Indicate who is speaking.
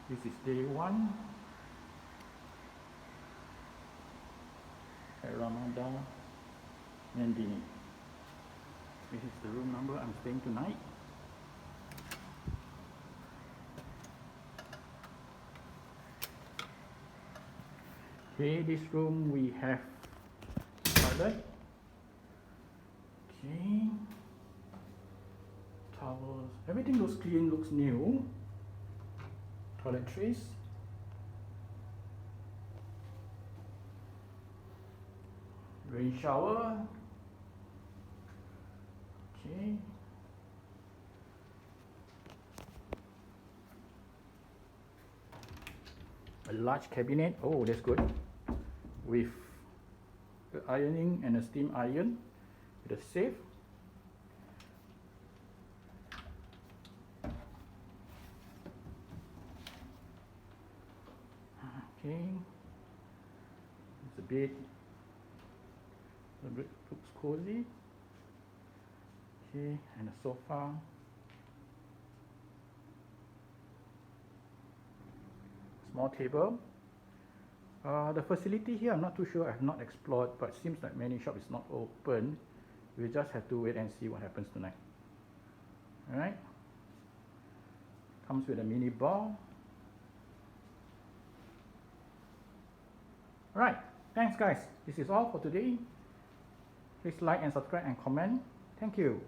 Speaker 1: This is day 1 at Ramada Meridin. This is the room number I'm staying tonight. Okay, this room we have toilet. Okay, towels, everything looks clean, looks new. Toiletries, rain shower. Okay, a large cabinet. Oh, that's good, with the ironing and a steam iron with a safe. Okay, it's a bed. The bed looks cozy. Okay, and a sofa. Small table. The facility here, I'm not too sure. I have not explored, but it seems like many shop is not open. We just have to wait and see what happens tonight. All right. Comes with a mini bar. Alright, thanks guys. This is all for today. Please like and subscribe and comment. Thank you.